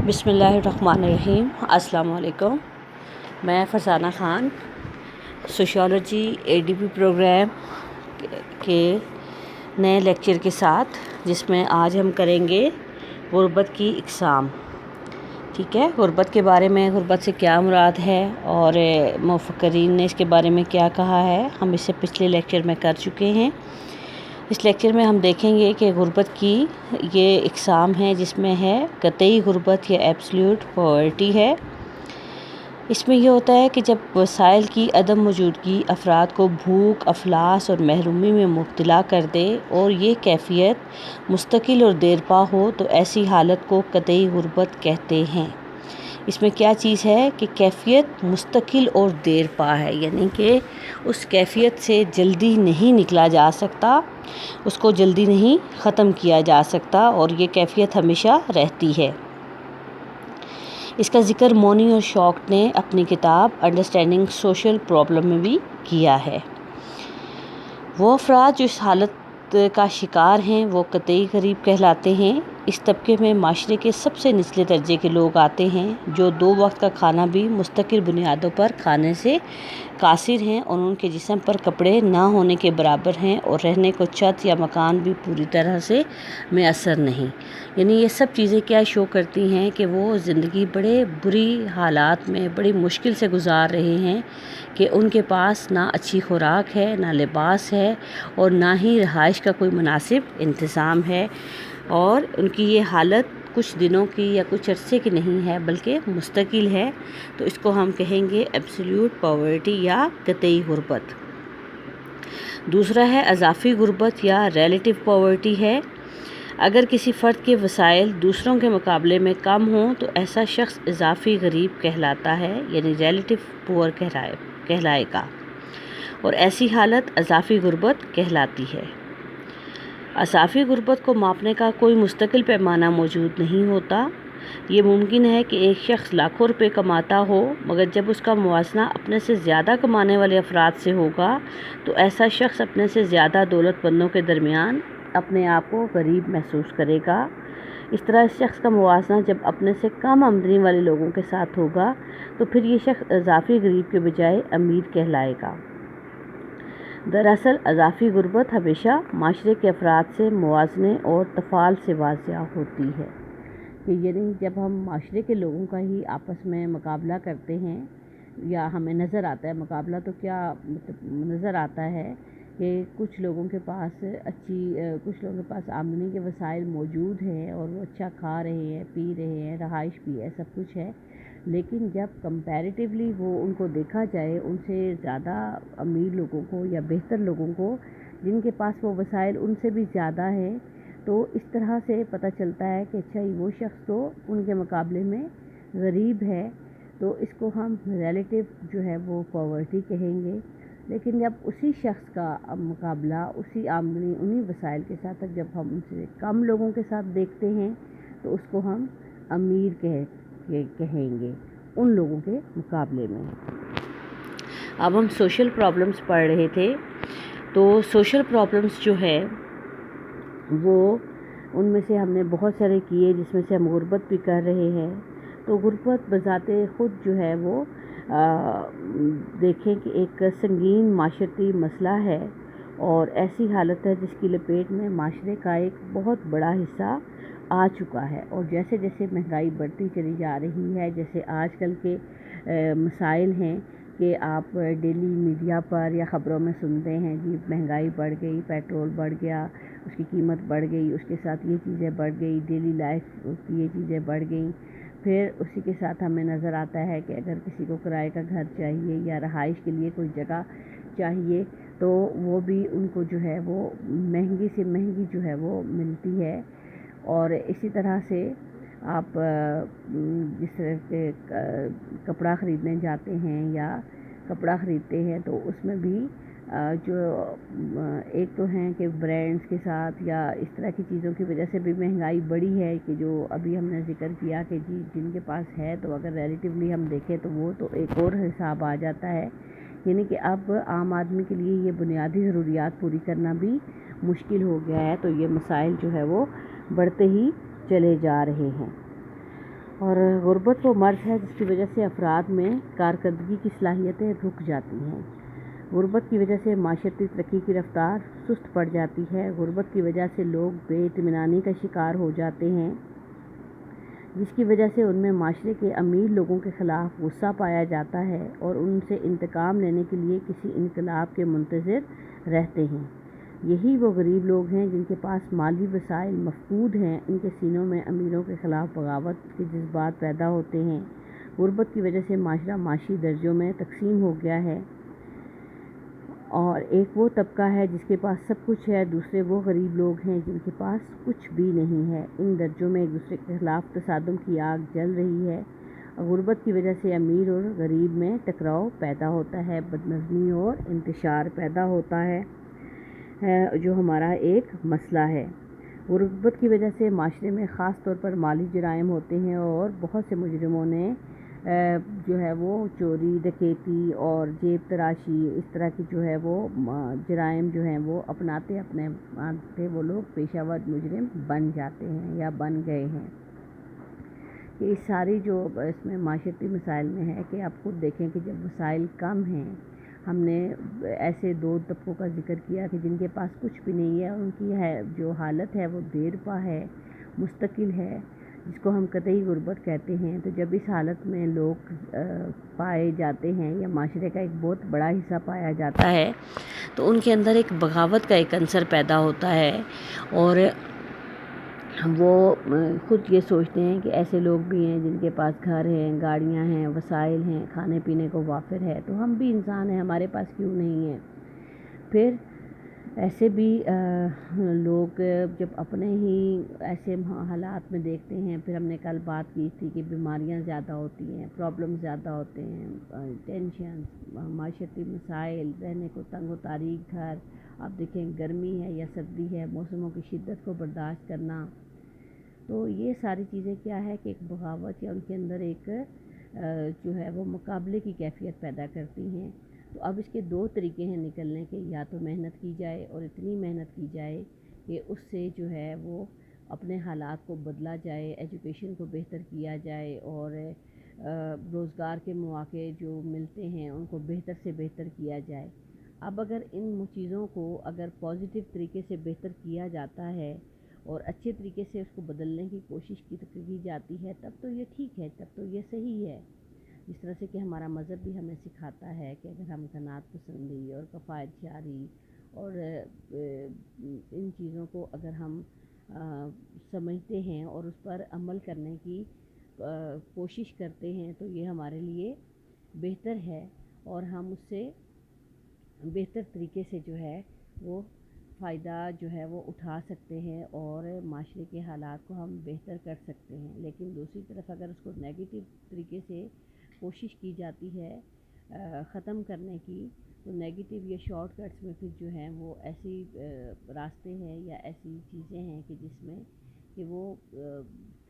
بسم اللہ الرحمن الرحیم۔ السلام علیکم۔ میں Farzana Khan sociology ADP programme کے نئے لیکچر کے ساتھ، جس میں آج ہم کریں گے غربت کی اقسام۔ ٹھیک ہے، غربت کے بارے میں، غربت سے کیا مراد ہے اور مفکرین نے اس کے بارے میں کیا کہا ہے، ہم اس سے پچھلے لیکچر میں کر چکے ہیں۔ اس لیکچر میں ہم دیکھیں گے کہ غربت کی یہ اقسام ہیں، جس میں ہے قطعی غربت یا ایبسلیوٹ پاورٹی ہے۔ اس میں یہ ہوتا ہے کہ جب وسائل کی عدم موجودگی افراد کو بھوک، افلاس اور محرومی میں مبتلا کر دے اور یہ کیفیت مستقل اور دیرپا ہو تو ایسی حالت کو قطعی غربت کہتے ہیں۔ اس میں کیا چیز ہے کہ کیفیت مستقل اور دیرپا ہے، یعنی کہ اس کیفیت سے جلدی نہیں نکلا جا سکتا، اس کو جلدی نہیں ختم کیا جا سکتا اور یہ کیفیت ہمیشہ رہتی ہے۔ اس کا ذکر مونی اور شوکٹ نے اپنی کتاب انڈرسٹینڈنگ سوشل پرابلم میں بھی کیا ہے۔ وہ افراد جو اس حالت کا شکار ہیں وہ قطعی غریب کہلاتے ہیں۔ اس طبقے میں معاشرے کے سب سے نچلے درجے کے لوگ آتے ہیں، جو 2 وقت کا کھانا بھی مستقل بنیادوں پر کھانے سے قاصر ہیں اور ان کے جسم پر کپڑے نہ ہونے کے برابر ہیں اور رہنے کو چھت یا مکان بھی پوری طرح سے میسر نہیں۔ یعنی یہ سب چیزیں کیا شو کرتی ہیں کہ وہ زندگی بڑے بری حالات میں بڑی مشکل سے گزار رہے ہیں، کہ ان کے پاس نہ اچھی خوراک ہے، نہ لباس ہے اور نہ ہی رہائش کا کوئی مناسب انتظام ہے، اور ان کی یہ حالت کچھ دنوں کی یا کچھ عرصے کی نہیں ہے بلکہ مستقل ہے۔ تو اس کو ہم کہیں گے ایبسلیوٹ پاورٹی یا قطعی غربت۔ دوسرا ہے اضافی غربت یا ریلیٹیو پاورٹی ہے۔ اگر کسی فرد کے وسائل دوسروں کے مقابلے میں کم ہوں تو ایسا شخص اضافی غریب کہلاتا ہے، یعنی ریلیٹیو پور کہلائے گا، اور ایسی حالت اضافی غربت کہلاتی ہے۔ اضافی غربت کو ماپنے کا کوئی مستقل پیمانہ موجود نہیں ہوتا۔ یہ ممکن ہے کہ ایک شخص لاکھوں روپے کماتا ہو، مگر جب اس کا موازنہ اپنے سے زیادہ کمانے والے افراد سے ہوگا تو ایسا شخص اپنے سے زیادہ دولت مندوں کے درمیان اپنے آپ کو غریب محسوس کرے گا۔ اس طرح اس شخص کا موازنہ جب اپنے سے کم آمدنی والے لوگوں کے ساتھ ہوگا تو پھر یہ شخص اضافی غریب کے بجائے امیر کہلائے گا۔ دراصل اضافی غربت ہمیشہ معاشرے کے افراد سے موازنے اور تفاعل سے واضح ہوتی ہے، کہ یعنی جب ہم معاشرے کے لوگوں کا ہی آپس میں مقابلہ کرتے ہیں یا ہمیں نظر آتا ہے مقابلہ، تو کیا نظر آتا ہے کہ کچھ لوگوں کے پاس کچھ لوگوں کے پاس آمدنی کے وسائل موجود ہیں اور وہ اچھا کھا رہے ہیں، پی رہے ہیں، رہائش بھی ہے، سب کچھ ہے، لیکن جب کمپیریٹیولی وہ ان کو دیکھا جائے، ان سے زیادہ امیر لوگوں کو یا بہتر لوگوں کو جن کے پاس وہ وسائل ان سے بھی زیادہ ہیں، تو اس طرح سے پتہ چلتا ہے کہ اچھا وہ شخص تو ان کے مقابلے میں غریب ہے، تو اس کو ہم ریلیٹیو جو ہے وہ پاورٹی کہیں گے۔ لیکن جب اسی شخص کا مقابلہ اسی آمدنی انہی وسائل کے ساتھ جب ہم ان سے کم لوگوں کے ساتھ دیکھتے ہیں تو اس کو ہم امیر کہیں گے ان لوگوں کے مقابلے میں۔ اب ہم سوشل پرابلمز پڑھ رہے تھے، تو سوشل پرابلمز جو ہے وہ ان میں سے ہم نے بہت سارے کیے، جس میں سے ہم غربت بھی کر رہے ہیں۔ تو غربت بذات خود جو ہے وہ دیکھیں کہ ایک سنگین معاشرتی مسئلہ ہے اور ایسی حالت ہے جس کی لپیٹ میں معاشرے کا ایک بہت بڑا حصہ آ چکا ہے، اور جیسے جیسے مہنگائی بڑھتی چلی جا رہی ہے، جیسے آج کل کے مسائل ہیں کہ آپ ڈیلی میڈیا پر یا خبروں میں سنتے ہیں جی مہنگائی بڑھ گئی، پیٹرول بڑھ گیا، اس کی قیمت بڑھ گئی، اس کے ساتھ یہ چیزیں بڑھ گئی، ڈیلی لائف کی یہ چیزیں بڑھ گئیں۔ پھر اسی کے ساتھ ہمیں نظر آتا ہے کہ اگر کسی کو کرائے کا گھر چاہیے یا رہائش کے لیے کوئی جگہ چاہیے تو وہ بھی ان کو جو ہے وہ مہنگی سے مہنگی جو ہے وہ ملتی ہے۔ اور اسی طرح سے آپ جس طرح سے کپڑا خریدنے جاتے ہیں یا کپڑا خریدتے ہیں تو اس میں بھی جو ایک تو ہیں کہ برانڈز کے ساتھ یا اس طرح کی چیزوں کی وجہ سے بھی مہنگائی بڑی ہے، کہ جو ابھی ہم نے ذکر کیا کہ جی جن کے پاس ہے تو اگر ریلیٹیولی ہم دیکھیں تو وہ تو ایک اور حساب آ جاتا ہے، یعنی کہ اب عام آدمی کے لیے یہ بنیادی ضروریات پوری کرنا بھی مشکل ہو گیا ہے۔ تو یہ مسائل جو ہے وہ بڑھتے ہی چلے جا رہے ہیں۔ اور غربت وہ مرض ہے جس کی وجہ سے افراد میں کارکردگی کی صلاحیتیں رک جاتی ہیں۔ غربت کی وجہ سے معاشرتی ترقی کی رفتار سست پڑ جاتی ہے۔ غربت کی وجہ سے لوگ بے اطمینانی کا شکار ہو جاتے ہیں، جس کی وجہ سے ان میں معاشرے کے امیر لوگوں کے خلاف غصہ پایا جاتا ہے اور ان سے انتقام لینے کے لیے کسی انقلاب کے منتظر رہتے ہیں۔ یہی وہ غریب لوگ ہیں جن کے پاس مالی وسائل مفقود ہیں، ان کے سینوں میں امیروں کے خلاف بغاوت کے جذبات پیدا ہوتے ہیں۔ غربت کی وجہ سے معاشرہ معاشی درجوں میں تقسیم ہو گیا ہے، اور ایک وہ طبقہ ہے جس کے پاس سب کچھ ہے، دوسرے وہ غریب لوگ ہیں جن کے پاس کچھ بھی نہیں ہے۔ ان درجوں میں ایک دوسرے کے خلاف تصادم کی آگ جل رہی ہے۔ غربت کی وجہ سے امیر اور غریب میں ٹکراؤ پیدا ہوتا ہے، بدنظمی اور انتشار پیدا ہوتا ہے، جو ہمارا ایک مسئلہ ہے۔ غربت کی وجہ سے معاشرے میں خاص طور پر مالی جرائم ہوتے ہیں، اور بہت سے مجرموں نے جو ہے وہ چوری، ڈکیتی اور جیب تراشی، اس طرح کی جو ہے وہ جرائم جو ہیں وہ اپناتے وہ لوگ پیشہ ور مجرم بن جاتے ہیں یا بن گئے ہیں۔ یہ ساری جو اس میں معاشرتی مسائل میں ہے کہ آپ خود دیکھیں کہ جب وسائل کم ہیں، ہم نے ایسے دو طبقوں کا ذکر کیا کہ جن کے پاس کچھ بھی نہیں ہے، ان کی جو حالت ہے وہ دیر پا ہے، مستقل ہے، جس کو ہم قطعی غربت کہتے ہیں۔ تو جب اس حالت میں لوگ پائے جاتے ہیں یا معاشرے کا ایک بہت بڑا حصہ پایا جاتا ہے، تو ان کے اندر ایک بغاوت کا ایک عنصر پیدا ہوتا ہے، اور وہ خود یہ سوچتے ہیں کہ ایسے لوگ بھی ہیں جن کے پاس گھر ہیں، گاڑیاں ہیں، وسائل ہیں، کھانے پینے کو وافر ہے، تو ہم بھی انسان ہیں، ہمارے پاس کیوں نہیں ہے۔ پھر ایسے بھی لوگ جب اپنے ہی ایسے حالات میں دیکھتے ہیں، پھر ہم نے کل بات کی تھی کہ بیماریاں زیادہ ہوتی ہیں، پرابلم زیادہ ہوتے ہیں، ٹینشن، معاشرتی مسائل، رہنے کو تنگ و تاریک گھر، آپ دیکھیں گرمی ہے یا سردی ہے، موسموں کی شدت کو برداشت کرنا، تو یہ ساری چیزیں کیا ہے کہ ایک بغاوت یا ان کے اندر ایک جو ہے وہ مقابلے کی کیفیت پیدا کرتی ہیں۔ تو اب اس کے دو طریقے ہیں نکلنے کے، یا تو محنت کی جائے اور اتنی محنت کی جائے کہ اس سے جو ہے وہ اپنے حالات کو بدلا جائے، ایجوکیشن کو بہتر کیا جائے، اور روزگار کے مواقع جو ملتے ہیں ان کو بہتر سے بہتر کیا جائے۔ اب اگر ان چیزوں کو اگر پازیٹیو طریقے سے بہتر کیا جاتا ہے اور اچھے طریقے سے اس کو بدلنے کی کوشش کی جاتی ہے، تب تو یہ ٹھیک ہے، تب تو یہ صحیح ہے۔ جس طرح سے کہ ہمارا مذہب بھی ہمیں سکھاتا ہے کہ اگر ہم قناعت پسندی اور کفایت جاری اور ان چیزوں کو اگر ہم سمجھتے ہیں اور اس پر عمل کرنے کی کوشش کرتے ہیں، تو یہ ہمارے لیے بہتر ہے، اور ہم اس سے بہتر طریقے سے جو ہے وہ فائدہ جو ہے وہ اٹھا سکتے ہیں، اور معاشرے کے حالات کو ہم بہتر کر سکتے ہیں۔ لیکن دوسری طرف اگر اس کو نیگیٹو طریقے سے کوشش کی جاتی ہے ختم کرنے کی، تو نیگیٹو یا شارٹ کٹس میں پھر جو ہیں وہ ایسی راستے ہیں یا ایسی چیزیں ہیں کہ جس میں کہ وہ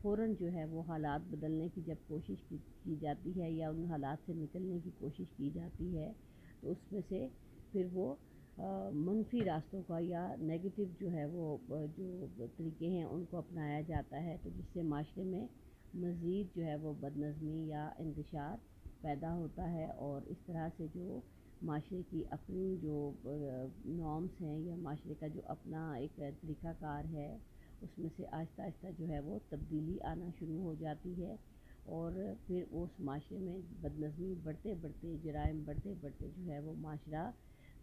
فوراً جو ہے وہ حالات بدلنے کی جب کوشش کی جاتی ہے یا ان حالات سے نکلنے کی کوشش کی جاتی ہے، تو اس میں سے پھر وہ منفی راستوں کا یا نیگیٹو جو ہے وہ جو طریقے ہیں ان کو اپنایا جاتا ہے، تو جس سے معاشرے میں مزید جو ہے وہ بدنظمی یا انتشار پیدا ہوتا ہے، اور اس طرح سے جو معاشرے کی اپنی جو نارمس ہیں یا معاشرے کا جو اپنا ایک طریقہ کار ہے، اس میں سے آہستہ آہستہ جو ہے وہ تبدیلی آنا شروع ہو جاتی ہے، اور پھر اس معاشرے میں بدنظمی بڑھتے بڑھتے، جرائم بڑھتے بڑھتے جو ہے وہ معاشرہ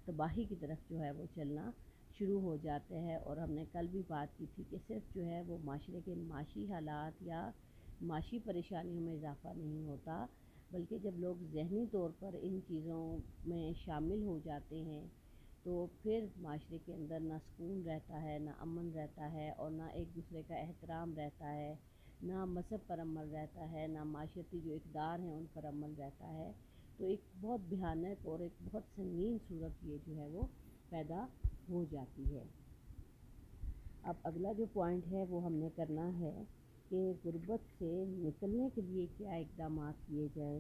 تباہی کی طرف جو ہے وہ چلنا شروع ہو جاتے ہیں۔ اور ہم نے کل بھی بات کی تھی کہ صرف جو ہے وہ معاشرے کے معاشی حالات یا معاشی پریشانیوں میں اضافہ نہیں ہوتا، بلکہ جب لوگ ذہنی طور پر ان چیزوں میں شامل ہو جاتے ہیں، تو پھر معاشرے کے اندر نہ سکون رہتا ہے، نہ امن رہتا ہے، اور نہ ایک دوسرے کا احترام رہتا ہے، نہ مذہب پر عمل رہتا ہے، نہ معاشرتی جو اقدار ہیں ان پر عمل رہتا ہے۔ تو ایک بہت بھیانک اور ایک بہت سنگین صورت یہ جو ہے وہ پیدا ہو جاتی ہے۔ اب اگلا جو پوائنٹ ہے وہ ہم نے کرنا ہے کہ غربت سے نکلنے کے لیے کیا اقدامات کیے جائیں،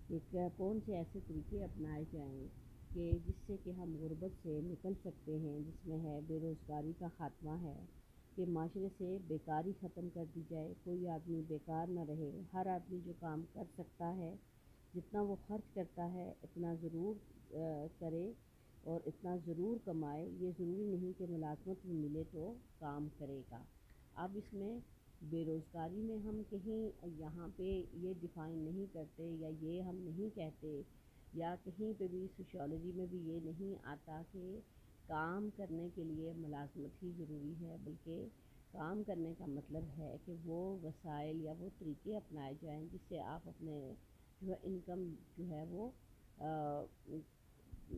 کہ کیا کون سے ایسے طریقے اپنائے جائیں کہ جس سے کہ ہم غربت سے نکل سکتے ہیں، جس میں ہے بے روزگاری کا خاتمہ ہے، کہ معاشرے سے بیکاری ختم کر دی جائے، کوئی آدمی بیکار نہ رہے، ہر آدمی جو کام کر سکتا ہے، جتنا وہ خرچ کرتا ہے اتنا ضرور کرے اور اتنا ضرور کمائے۔ یہ ضروری نہیں کہ ملازمت بھی ملے تو کام کرے گا۔ اب اس میں بے روزگاری میں ہم کہیں یہاں پہ یہ ڈیفائن نہیں کرتے یا یہ ہم نہیں کہتے یا کہیں پہ بھی سوشیالوجی میں بھی یہ نہیں آتا کہ کام کرنے کے لیے ملازمت ہی ضروری ہے، بلکہ کام کرنے کا مطلب ہے کہ وہ وسائل یا وہ طریقے اپنائے جائیں جس سے آپ اپنے جو ہے انکم جو ہے وہ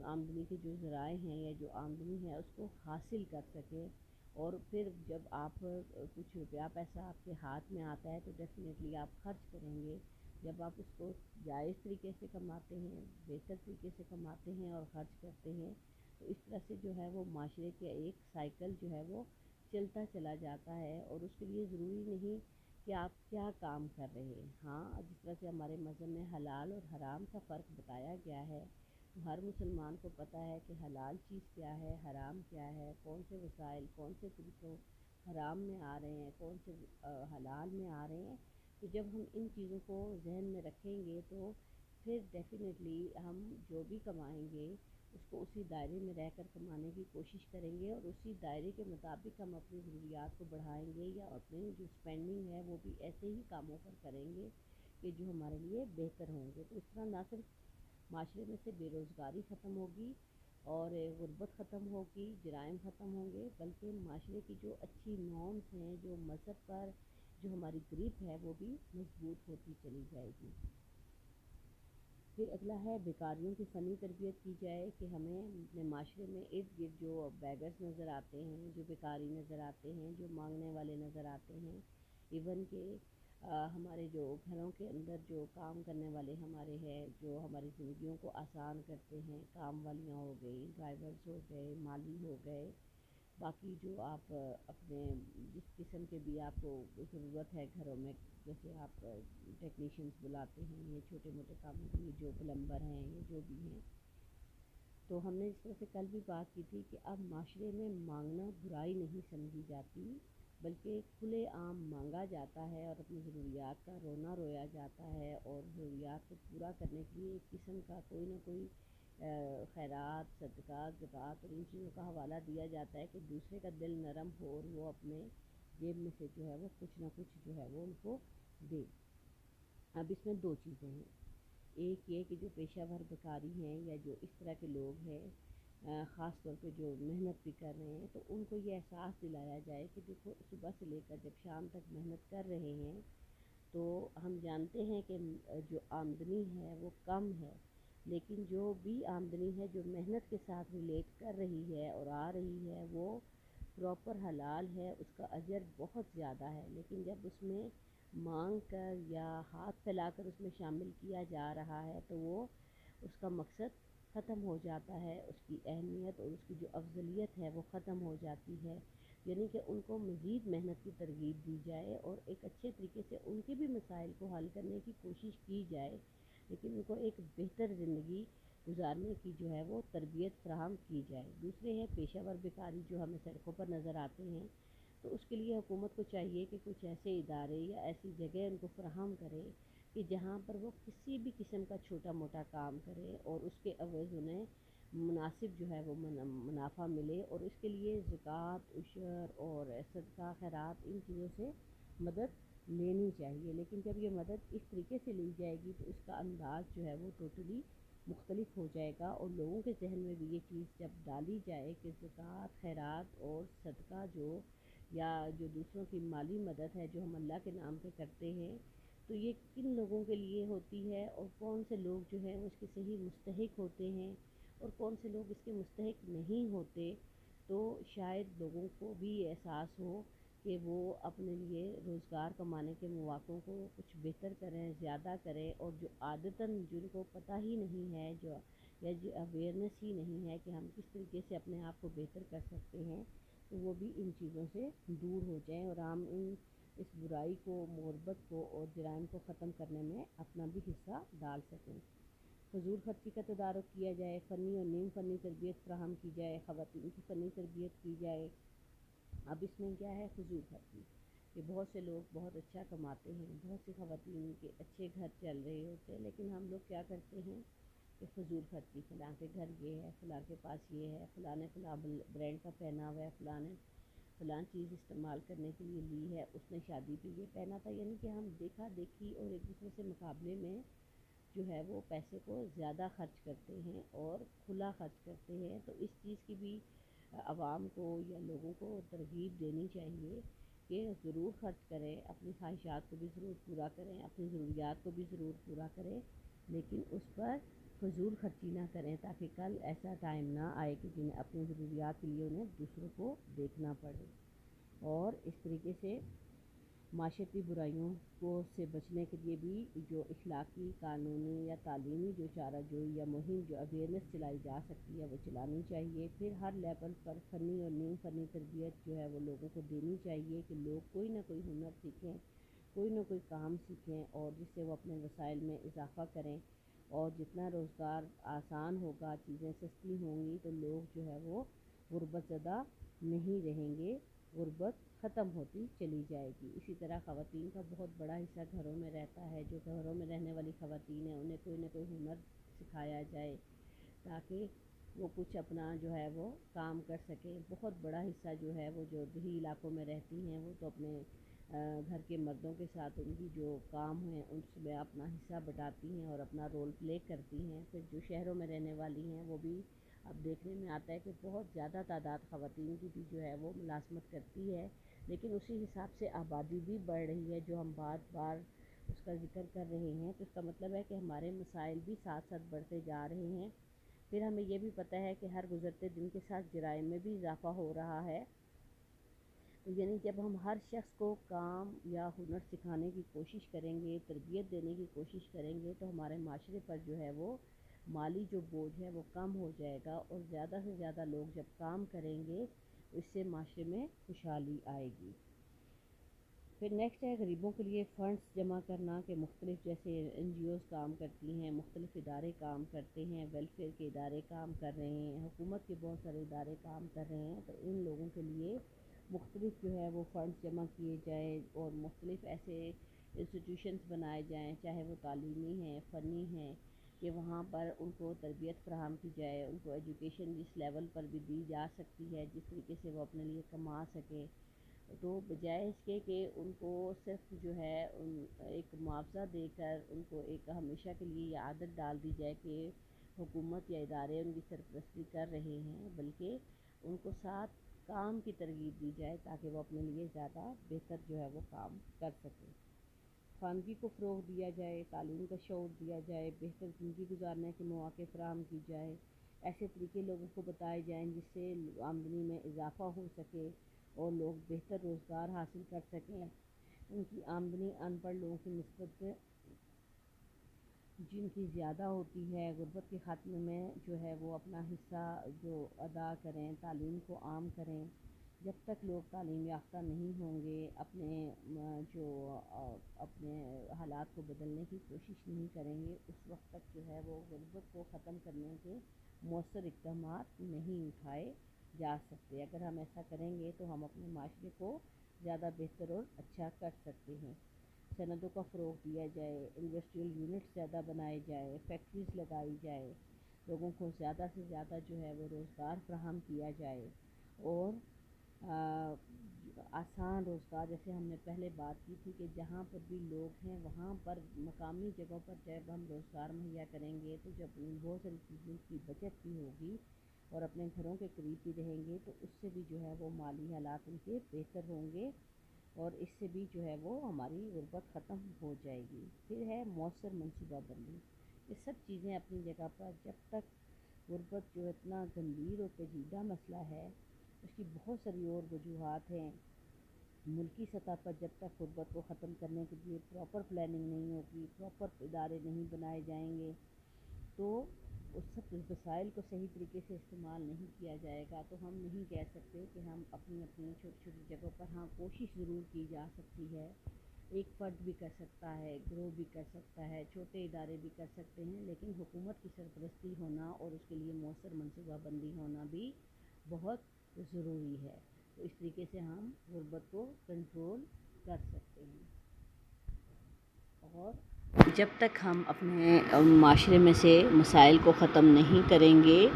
آمدنی کے جو ذرائع ہیں یا جو آمدنی ہے اس کو حاصل کر سکیں۔ اور پھر جب آپ کچھ روپیہ پیسہ آپ کے ہاتھ میں آتا ہے تو ڈیفینیٹلی آپ خرچ کریں گے۔ جب آپ اس کو جائز طریقے سے کماتے ہیں، بہتر طریقے سے کماتے ہیں اور خرچ کرتے ہیں تو اس طرح سے جو ہے وہ معاشرے کے ایک سائیکل جو ہے وہ چلتا چلا جاتا ہے، اور اس کے لیے ضروری نہیں کہ آپ کیا کام کر رہے ہیں۔ ہاں، جس طرح سے ہمارے مذہب میں حلال اور حرام کا فرق بتایا گیا ہے، ہر مسلمان کو پتہ ہے کہ حلال چیز کیا ہے، حرام کیا ہے، کون سے وسائل کون سے طریقوں حرام میں آ رہے ہیں، کون سے حلال میں آ رہے ہیں۔ تو جب ہم ان چیزوں کو ذہن میں رکھیں گے تو پھر ڈیفینیٹلی ہم جو بھی کمائیں گے اس کو اسی دائرے میں رہ کر کمانے کی کوشش کریں گے، اور اسی دائرے کے مطابق ہم اپنی ضروریات کو بڑھائیں گے یا اپنی جو اسپینڈنگ ہے وہ بھی ایسے ہی کاموں پر کریں گے کہ جو ہمارے لیے بہتر ہوں گے۔ تو اس طرح نہ صرف معاشرے میں سے بے روزگاری ختم ہوگی اور غربت ختم ہوگی، جرائم ختم ہوں گے، بلکہ معاشرے کی جو اچھی نارمس ہیں، جو مذہب پر جو ہماری گرپ ہے وہ بھی مضبوط ہوتی چلی جائے گی۔ پھر اگلا ہے بیکاریوں کی فنی تربیت کی جائے کہ ہمیں اپنے معاشرے میں ارد گرد جو بیگرز نظر آتے ہیں، جو بیکاری نظر آتے ہیں، جو مانگنے والے نظر آتے ہیں، ایون کہ ہمارے جو گھروں کے اندر جو کام کرنے والے ہمارے ہیں، جو ہماری زندگیوں کو آسان کرتے ہیں، کام والیاں ہو گئی، ڈرائیورز ہو گئے، مالی ہو گئے، باقی جو آپ اپنے جس قسم کے بھی آپ کو ضرورت ہے گھروں میں، جیسے آپ ٹیکنیشینز بلاتے ہیں، یہ چھوٹے موٹے کاموں کے لیے جو پلمبر ہیں یہ جو بھی ہیں، تو ہم نے اس طرح سے کل بھی بات کی تھی کہ اب معاشرے میں مانگنا برائی نہیں سمجھی جاتی، بلکہ کھلے عام مانگا جاتا ہے اور اپنی ضروریات کا رونا رویا جاتا ہے، اور ضروریات کو پورا کرنے کے لیے ایک قسم کا کوئی نہ کوئی خیرات، صدقات، زکوٰۃ اور ان چیزوں کا حوالہ دیا جاتا ہے کہ دوسرے کا دل نرم ہو اور وہ اپنے جیب میں سے جو ہے وہ کچھ نہ کچھ جو ہے وہ ان کو دے۔ اب اس میں دو چیزیں ہیں، ایک یہ کہ جو پیشہ ور بیکاری ہیں یا جو اس طرح کے لوگ ہیں، خاص طور پہ جو محنت بھی کر رہے ہیں، تو ان کو یہ احساس دلایا جائے کہ دیکھو صبح سے لے کر جب شام تک محنت کر رہے ہیں تو ہم جانتے ہیں کہ جو آمدنی ہے وہ کم ہے، لیکن جو بھی آمدنی ہے جو محنت کے ساتھ ریلیٹ کر رہی ہے اور آ رہی ہے وہ پراپر حلال ہے، اس کا اجر بہت زیادہ ہے۔ لیکن جب اس میں مانگ کر یا ہاتھ پھیلا کر اس میں شامل کیا جا رہا ہے تو وہ اس کا مقصد ختم ہو جاتا ہے، اس کی اہمیت اور اس کی جو افضلیت ہے وہ ختم ہو جاتی ہے۔ یعنی کہ ان کو مزید محنت کی ترغیب دی جائے اور ایک اچھے طریقے سے ان کے بھی مسائل کو حل کرنے کی کوشش کی جائے، لیکن ان کو ایک بہتر زندگی گزارنے کی جو ہے وہ تربیت فراہم کی جائے۔ دوسرے ہیں پیشہ ور بیکاری جو ہمیں سڑکوں پر نظر آتے ہیں، تو اس کے لیے حکومت کو چاہیے کہ کچھ ایسے ادارے یا ایسی جگہ ان کو فراہم کرے کہ جہاں پر وہ کسی بھی قسم کا چھوٹا موٹا کام کرے اور اس کے عوض انہیں مناسب جو ہے وہ منافع ملے، اور اس کے لیے زکوٰۃ، عشر اور صدقہ خیرات ان چیزوں سے مدد لینی چاہیے۔ لیکن جب یہ مدد اس طریقے سے لی جائے گی تو اس کا انداز جو ہے وہ ٹوٹلی مختلف ہو جائے گا، اور لوگوں کے ذہن میں بھی یہ چیز جب ڈالی جائے کہ زکوٰۃ، خیرات اور صدقہ جو یا جو دوسروں کی مالی مدد ہے جو ہم اللہ کے نام پہ کرتے ہیں، تو یہ کن لوگوں کے لیے ہوتی ہے اور کون سے لوگ جو ہیں اس کے صحیح مستحق ہوتے ہیں اور کون سے لوگ اس کے مستحق نہیں ہوتے، تو شاید لوگوں کو بھی احساس ہو کہ وہ اپنے لیے روزگار کمانے کے مواقعوں کو کچھ بہتر کریں، زیادہ کریں، اور جو عادتاً جن کو پتہ ہی نہیں ہے جو اویئرنیس ہی نہیں ہے کہ ہم کس طریقے سے اپنے آپ کو بہتر کر سکتے ہیں، تو وہ بھی ان چیزوں سے دور ہو جائیں اور ہم اس برائی کو، غربت کو اور جرائم کو ختم کرنے میں اپنا بھی حصہ ڈال سکیں۔ فضول خرچی کا تدارک کیا جائے، فنی اور نیم فنی تربیت فراہم کی جائے، خواتین کی فنی تربیت کی جائے، اب اس میں کیا ہے، فضول خرچی، کہ بہت سے لوگ بہت اچھا کماتے ہیں، بہت سی خواتین کے اچھے گھر چل رہے ہوتے ہیں، لیکن ہم لوگ کیا کرتے ہیں کہ فضول خرچی، فلاں کے گھر یہ ہے، فلاں کے پاس یہ ہے، فلاں نے فلاں برانڈ کا پہنا ہوا ہے، فلاں نے فلاں چیز استعمال کرنے کے لیے لی ہے، اس نے شادی پہ یہ پہنا تھا، یعنی کہ ہم دیکھا دیکھی اور ایک دوسرے سے مقابلے میں جو ہے وہ پیسے کو زیادہ خرچ کرتے ہیں اور کھلا خرچ کرتے ہیں۔ تو اس چیز کی بھی عوام کو یا لوگوں کو ترغیب دینی چاہیے کہ ضرور خرچ کریں، اپنی خواہشات کو بھی ضرور پورا کریں، اپنی ضروریات کو بھی ضرور پورا کریں، لیکن اس پر فضول خرچی نہ کریں، تاکہ کل ایسا ٹائم نہ آئے کہ جنہیں اپنی ضروریات کے لیے انہیں دوسروں کو دیکھنا پڑے۔ اور اس طریقے سے معاشرتی برائیوں سے بچنے کے لیے بھی جو اخلاقی، قانونی یا تعلیمی جو چارہ جوئی یا مہم جو اویئرنیس چلائی جا سکتی ہے وہ چلانی چاہیے۔ پھر ہر لیول پر فنی اور نیم فنی تربیت جو ہے وہ لوگوں کو دینی چاہیے کہ لوگ کوئی نہ کوئی ہنر سیکھیں، کوئی نہ کوئی کام سیکھیں، اور جس سے وہ اپنے وسائل میں اضافہ کریں، اور جتنا روزگار آسان ہوگا، چیزیں سستی ہوں گی، تو لوگ جو ہے وہ غربت زدہ نہیں رہیں گے، غربت ختم ہوتی چلی جائے گی۔ اسی طرح خواتین کا بہت بڑا حصہ گھروں میں رہتا ہے، جو گھروں میں رہنے والی خواتین ہیں انہیں کوئی نہ کوئی ہنر سکھایا جائے تاکہ وہ کچھ اپنا جو ہے وہ کام کر سکیں۔ بہت بڑا حصہ جو ہے وہ جو دیہی علاقوں میں رہتی ہیں وہ تو اپنے گھر کے مردوں کے ساتھ ان کی جو کام ہیں اس میں اپنا حصہ بٹاتی ہیں اور اپنا رول پلے کرتی ہیں۔ پھر جو شہروں میں رہنے والی ہیں وہ بھی اب دیکھنے میں آتا ہے کہ بہت زیادہ تعداد خواتین کی بھی جو ہے وہ ملازمت کرتی ہے، لیکن اسی حساب سے آبادی بھی بڑھ رہی ہے، جو ہم بار بار اس کا ذکر کر رہے ہیں، تو اس کا مطلب ہے کہ ہمارے مسائل بھی ساتھ ساتھ بڑھتے جا رہے ہیں۔ پھر ہمیں یہ بھی پتہ ہے کہ ہر گزرتے دن کے ساتھ جرائم میں بھی اضافہ ہو رہا ہے، تو یعنی جب ہم ہر شخص کو کام یا ہنر سکھانے کی کوشش کریں گے، تربیت دینے کی کوشش کریں گے، تو ہمارے معاشرے پر جو ہے وہ مالی جو بوجھ ہے وہ کم ہو جائے گا، اور زیادہ سے زیادہ لوگ جب کام کریں گے اس سے معاشرے میں خوشحالی آئے گی۔ پھر نیکسٹ ہے غریبوں کے لیے فنڈز جمع کرنا، کہ مختلف جیسے این جی اوز کام کرتی ہیں، مختلف ادارے کام کرتے ہیں، ویلفیئر کے ادارے کام کر رہے ہیں، حکومت کے بہت سارے ادارے کام کر رہے ہیں، تو ان لوگوں کے لیے مختلف جو ہے وہ فنڈز جمع کیے جائیں اور مختلف ایسے انسٹیٹیوشنز بنائے جائیں، چاہے وہ تعلیمی ہیں، فنی ہیں، کہ وہاں پر ان کو تربیت فراہم کی جائے، ان کو ایجوکیشن جس لیول پر بھی دی جا سکتی ہے جس طریقے سے وہ اپنے لیے کما سکیں، تو بجائے اس کے کہ ان کو صرف جو ہے ایک معاوضہ دے کر ان کو ایک ہمیشہ کے لیے یہ عادت ڈال دی جائے کہ حکومت یا ادارے ان کی سرپرستی کر رہے ہیں، بلکہ ان کو ساتھ کام کی ترغیب دی جائے تاکہ وہ اپنے لیے زیادہ بہتر جو ہے وہ کام کر سکیں۔ خواندگی کو فروغ دیا جائے، تعلیم کا شعور دیا جائے، بہتر زندگی گزارنے کے مواقع فراہم کی جائے، ایسے طریقے لوگوں کو بتائے جائیں جس سے آمدنی میں اضافہ ہو سکے اور لوگ بہتر روزگار حاصل کر سکیں۔ ان کی آمدنی ان پڑھ لوگوں کی نسبت میں جن کی زیادہ ہوتی ہے، غربت کے خاتمے میں جو ہے وہ اپنا حصہ جو ادا کریں، تعلیم کو عام کریں۔ جب تک لوگ تعلیم یافتہ نہیں ہوں گے، اپنے حالات کو بدلنے کی کوشش نہیں کریں گے، اس وقت تک جو ہے وہ غربت کو ختم کرنے کے مؤثر اقدامات نہیں اٹھائے جا سکتے۔ اگر ہم ایسا کریں گے تو ہم اپنے معاشرے کو زیادہ بہتر اور اچھا کر سکتے ہیں۔ صنعتوں کا فروغ دیا جائے، انڈسٹریل یونٹس زیادہ بنائے جائے، فیکٹریز لگائی جائے، لوگوں کو زیادہ سے زیادہ جو ہے وہ روزگار فراہم کیا جائے، اور آسان روزگار، جیسے ہم نے پہلے بات کی تھی کہ جہاں پر بھی لوگ ہیں وہاں پر مقامی جگہوں پر جب ہم روزگار مہیا کریں گے تو جب بہت ساری چیزوں کی بچت بھی ہوگی اور اپنے گھروں کے قریب بھی رہیں گے تو اس سے بھی جو ہے وہ مالی حالات ان کے بہتر ہوں گے، اور اس سے بھی جو ہے وہ ہماری غربت ختم ہو جائے گی۔ پھر ہے مؤثر منصوبہ بندی، یہ سب چیزیں اپنی جگہ پر، جب تک غربت جو اتنا گمبھیر اور پیچیدہ مسئلہ ہے اس کی بہت ساری اور وجوہات ہیں۔ ملکی سطح پر جب تک غربت کو ختم کرنے کے لیے پراپر پلاننگ نہیں ہوگی، پراپر ادارے نہیں بنائے جائیں گے، تو اس سب وسائل کو صحیح طریقے سے استعمال نہیں کیا جائے گا، تو ہم نہیں کہہ سکتے کہ ہم اپنی چھوٹی چھوٹی جگہوں پر، ہاں کوشش ضرور کی جا سکتی ہے، ایک فرد بھی کر سکتا ہے، گروہ بھی کر سکتا ہے، چھوٹے ادارے بھی کر سکتے ہیں، لیکن حکومت کی سرپرستی ہونا اور اس کے لیے مؤثر منصوبہ بندی ہونا بھی بہت ضروری ہے۔ تو اس طریقے سے ہم غربت کو کنٹرول کر سکتے ہیں۔ اور جب تک ہم اپنے معاشرے میں سے مسائل کو ختم نہیں کریں گے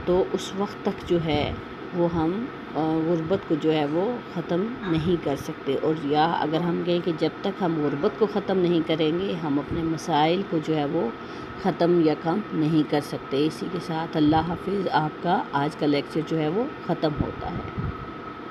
تو اس وقت تک جو ہے وہ ہم غربت کو جو ہے وہ ختم نہیں کر سکتے، اور یا اگر ہم کہیں کہ جب تک ہم غربت کو ختم نہیں کریں گے ہم اپنے مسائل کو جو ہے وہ ختم یا کم نہیں کر سکتے۔ اسی کے ساتھ اللہ حافظ، آپ کا آج کا لیکچر جو ہے وہ ختم ہوتا ہے۔